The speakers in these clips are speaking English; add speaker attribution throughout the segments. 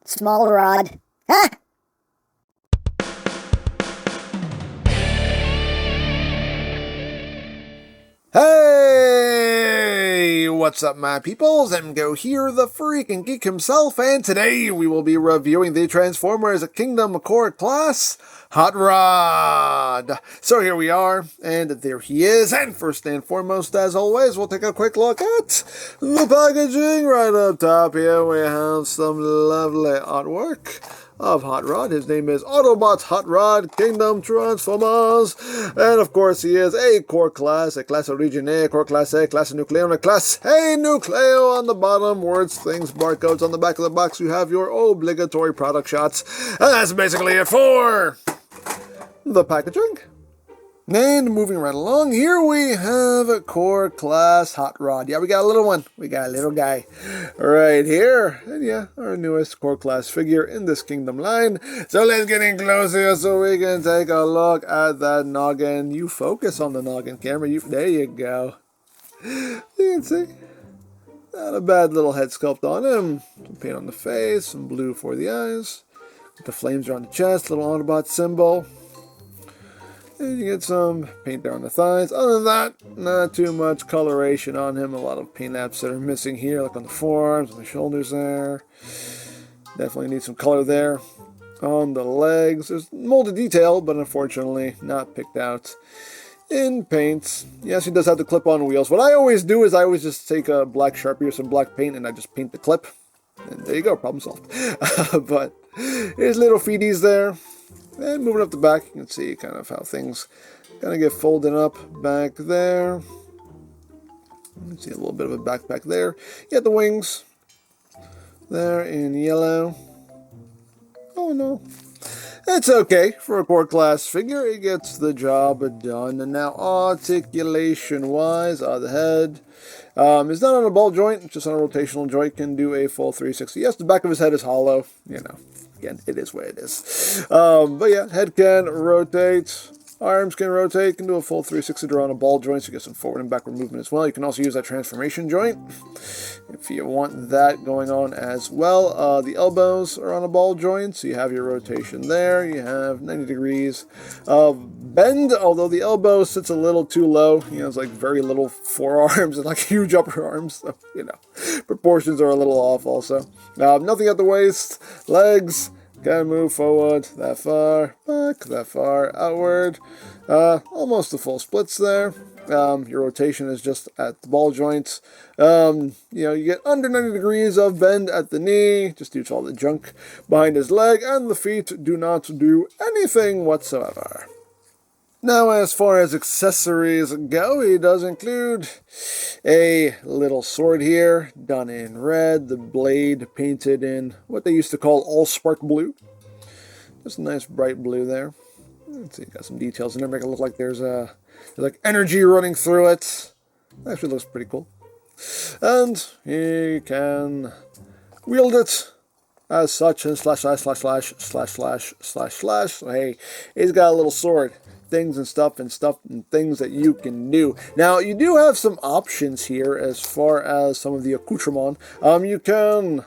Speaker 1: Small rod. Ha!
Speaker 2: Hey! What's up, my peoples? EmGo here, the freaking geek himself, and today we will be reviewing the Transformers Kingdom Core class Hot Rod. So here we are, and there he is, and first and foremost, as always, we'll take a quick look at the packaging. Right up top here, we have some lovely artwork of Hot Rod. His name is Autobots Hot Rod Kingdom Transformers, and of course he is a core class, a class origine, a core class A, class nucleo, and a class A nucleo on the bottom. Words, things, barcodes on the back of the box. You have your obligatory product shots, and that's basically it for the packaging. And moving right along, here we have a core class Hot Rod. Yeah, we got a little one. We got a little guy right here. And yeah, our newest core class figure in this Kingdom line. So let's get in close here so we can take a look at that noggin. You focus on the noggin camera. There you go. You can see. Not a bad little head sculpt on him. Some paint on the face, some blue for the eyes. The flames are on the chest, little Autobot symbol. And you get some paint there on the thighs. Other than that, not too much coloration on him. A lot of paint apps that are missing here, like on the forearms, on the shoulders there. Definitely need some color there. On the legs, there's molded detail, but unfortunately not picked out in paint. Yes, he does have the clip-on wheels. What I always do is I always just take a black Sharpie or some black paint and I just paint the clip. And there you go, problem solved. But here's little feeties there. And moving up the back, you can see kind of how things kind of get folded up back there. You can see a little bit of a backpack there. You got the wings there in yellow. Oh no. It's okay for a core class figure. It gets the job done. And now articulation-wise, the head is not on a ball joint, it's just on a rotational joint. Can do a full 360. Yes, the back of his head is hollow, you know. Again, it is what it is. But yeah, head can rotate. Arms can rotate. Can do a full 360 draw on a ball joint, so you get some forward and backward movement as well. You can also use that transformation joint if you want that going on as well. The elbows are on a ball joint, so you have your rotation there. You have 90 degrees of bend, although the elbow sits a little too low. You know, it's like very little forearms and like huge upper arms, so, you know, proportions are a little off also. Nothing at the waist. Legs can move forward that far, back that far, outward. Almost the full splits there. Your rotation is just at the ball joints. You know, you get under 90 degrees of bend at the knee, just due to all the junk behind his leg, and the feet do not do anything whatsoever. Now, as far as accessories go, he does include a little sword here, done in red, the blade painted in what they used to call all-spark blue. Just a nice bright blue there. Let's see, got some details in there, make it look like there's like energy running through it. Actually looks pretty cool. And he can wield it as such, and slash. So hey, he's got a little sword. Things and things that you can do. Now, you do have some options here as far as some of the accoutrement. You can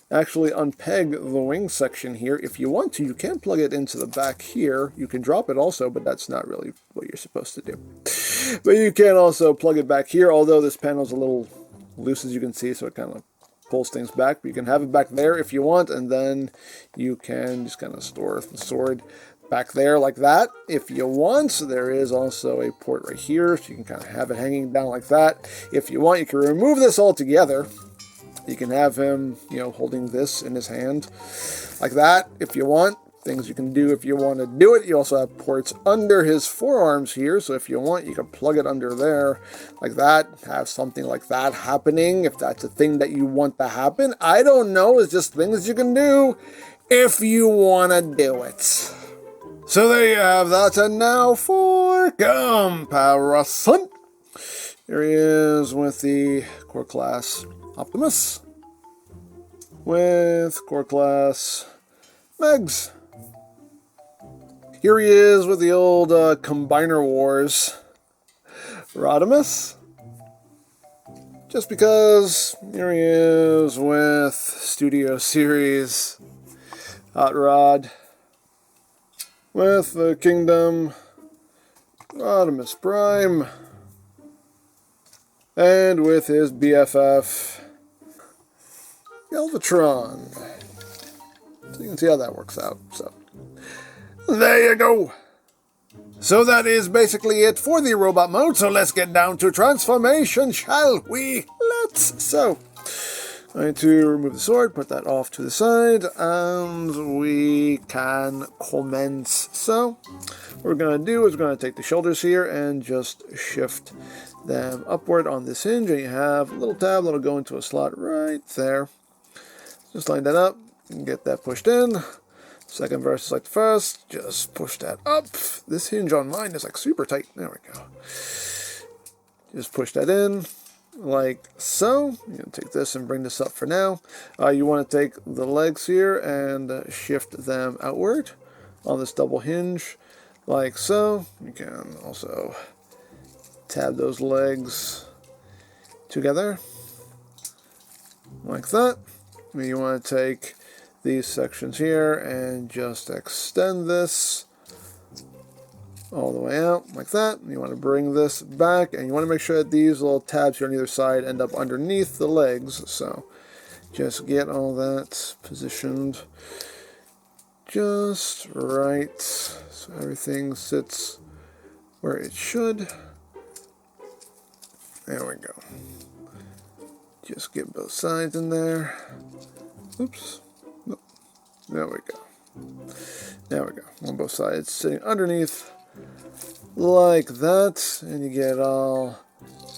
Speaker 2: actually unpeg the wing section here if you want to. You can plug it into the back here. You can drop it also, but that's not really what you're supposed to do. But you can also plug it back here, although this panel is a little loose, as you can see, so it kind of pulls things back. But you can have it back there if you want, and then you can just kind of store the sword back there like that if you want. So there is also a port right here, so you can kind of have it hanging down like that. If you want, you can remove this altogether. You can have him, you know, holding this in his hand like that if you want. Things you can do if you want to do it. You also have ports under his forearms here, so if you want, you can plug it under there like that. Have something like that happening if that's a thing that you want to happen. I don't know. It's just things you can do if you want to do it. So there you have that, and now for comparison. Here he is with the core class Optimus, with core class Megs. Here he is with the old Combiner Wars Rodimus. Just because here he is with Studio Series Hot Rod with the Kingdom Rodimus Prime and with his BFF Galvatron. So you can see how that works out. So there you go. So that is basically it for the robot mode. So let's get down to transformation, shall we? Let's. So I'm going to remove the sword, put that off to the side, and we can commence. So what we're going to do is we're going to take the shoulders here and just shift them upward on this hinge, and you have a little tab that'll go into a slot right there. Just line that up and get that pushed in. Second verse is like the first. Just push that up. This hinge on mine is like super tight. There we go. Just push that in like so. You can take this and bring this up for now. You want to take the legs here and shift them outward on this double hinge like so. You can also tab those legs together like that. You want to take these sections here and just extend this all the way out like that. You want to bring this back, and you want to make sure that these little tabs here on either side end up underneath the legs. So just get all that positioned just right so everything sits where it should. There we go. Just get both sides in there. Oops. Nope. There we go. There we go. On both sides, sitting underneath like that, and you get all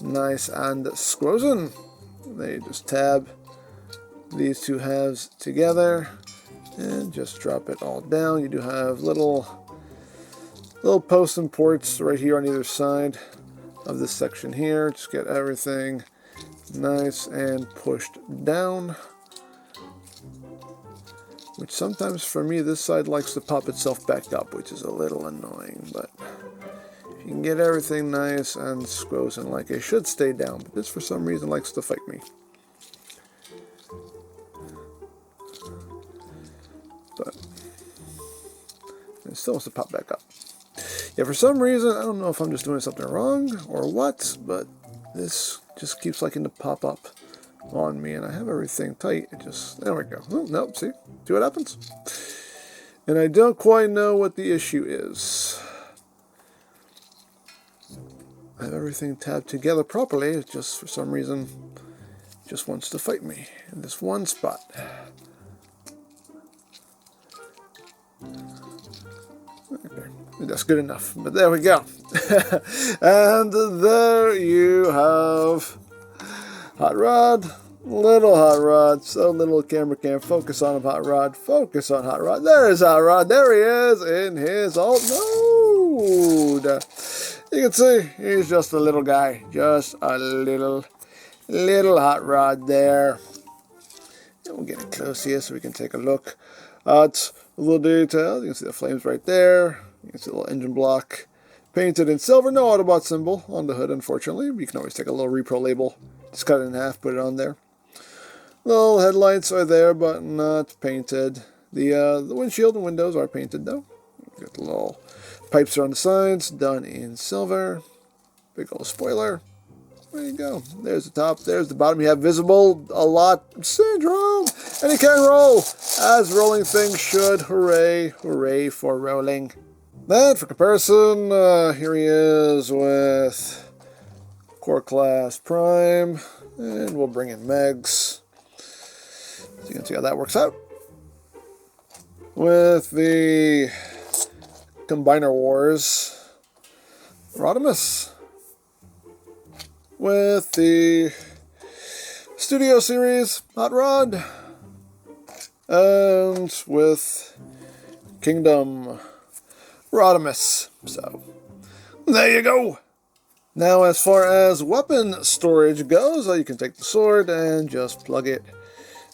Speaker 2: nice and squozen. Then you just tab these two halves together and just drop it all down. You do have little posts and ports right here on either side of this section here. Just get everything nice and pushed down, which sometimes for me this side likes to pop itself back up, which is a little annoying, but if you can get everything nice and squozen like it should stay down, but this for some reason likes to fight me. But it still wants to pop back up. Yeah, for some reason, I don't know if I'm just doing something wrong or what, but this just keeps liking to pop up on me, and I have everything tight. It just, there we go. Oh, nope, see what happens? And I don't quite know what the issue is. I have everything tabbed together properly. It just, for some reason, just wants to fight me in this one spot. Okay, that's good enough, but there we go. And there you have Hot Rod, little Hot Rod, so little camera can't focus on him. Hot Rod, focus on Hot Rod. There is Hot Rod, there he is in his alt mode. You can see, he's just a little guy, just a little Hot Rod there. And we'll get it close here so we can take a look at the details. You can see the flames right there. You can see the little engine block painted in silver. No Autobot symbol on the hood, unfortunately. You can always take a little repro label, just cut it in half, put it on there. Little headlights are there, but not painted. The windshield and windows are painted, though. Got the little pipes are on the sides, done in silver. Big old spoiler. There you go. There's the top, there's the bottom. You have visible a lot syndrome, and he can roll, as rolling things should. Hooray, hooray for rolling. Then, for comparison, here he is with Core Class Prime, and we'll bring in Megs. So you can see how that works out. With the Combiner Wars Rodimus. With the Studio Series Hot Rod. And with Kingdom Rodimus. So, there you go. Now, as far as weapon storage goes, you can take the sword and just plug it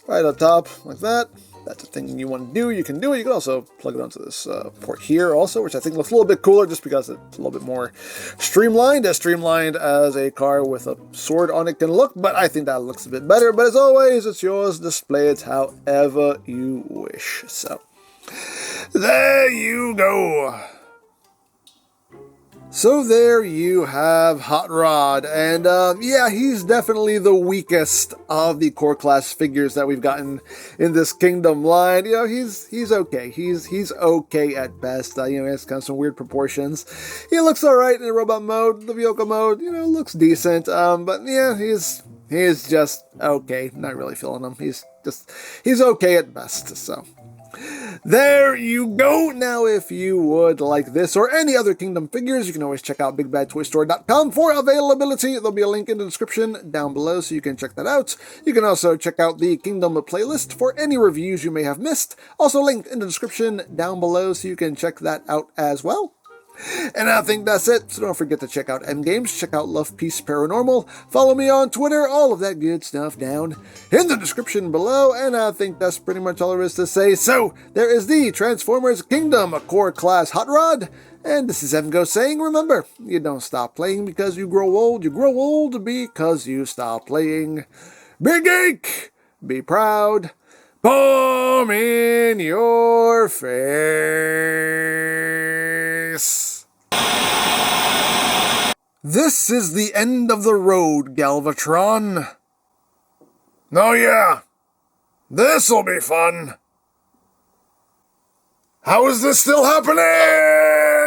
Speaker 2: right up top like that. That's a thing you want to do. You can do it. You can also plug it onto this port here also, which I think looks a little bit cooler just because it's a little bit more streamlined. As streamlined as a car with a sword on it can look, but I think that looks a bit better. But as always, it's yours. Display it however you wish. So, There you go. So there you have Hot Rod, and yeah, he's definitely the weakest of the core class figures that we've gotten in this Kingdom line. You know, he's okay. He's okay at best. You know, he has kind of some weird proportions. He looks all right in the robot mode. The Vyoka mode, you know, looks decent. But yeah, he's just okay. Not really feeling him. He's okay at best. So. There you go! Now, if you would like this or any other Kingdom figures, you can always check out BigBadToyStore.com for availability. There'll be a link in the description down below so you can check that out. You can also check out the Kingdom playlist for any reviews you may have missed. Also linked in the description down below so you can check that out as well. And I think that's it, so don't forget to check out EmGo's, check out Love Peace Paranormal, follow me on Twitter, all of that good stuff down in the description below, and I think that's pretty much all there is to say. So, there is the Transformers Kingdom, a core class Hot Rod, and this is EmGo saying, remember, you don't stop playing because you grow old because you stop playing. Big Geek, be proud, bomb in your face. This is the end of the road, Galvatron. Oh yeah, this'll be fun. How is this still happening?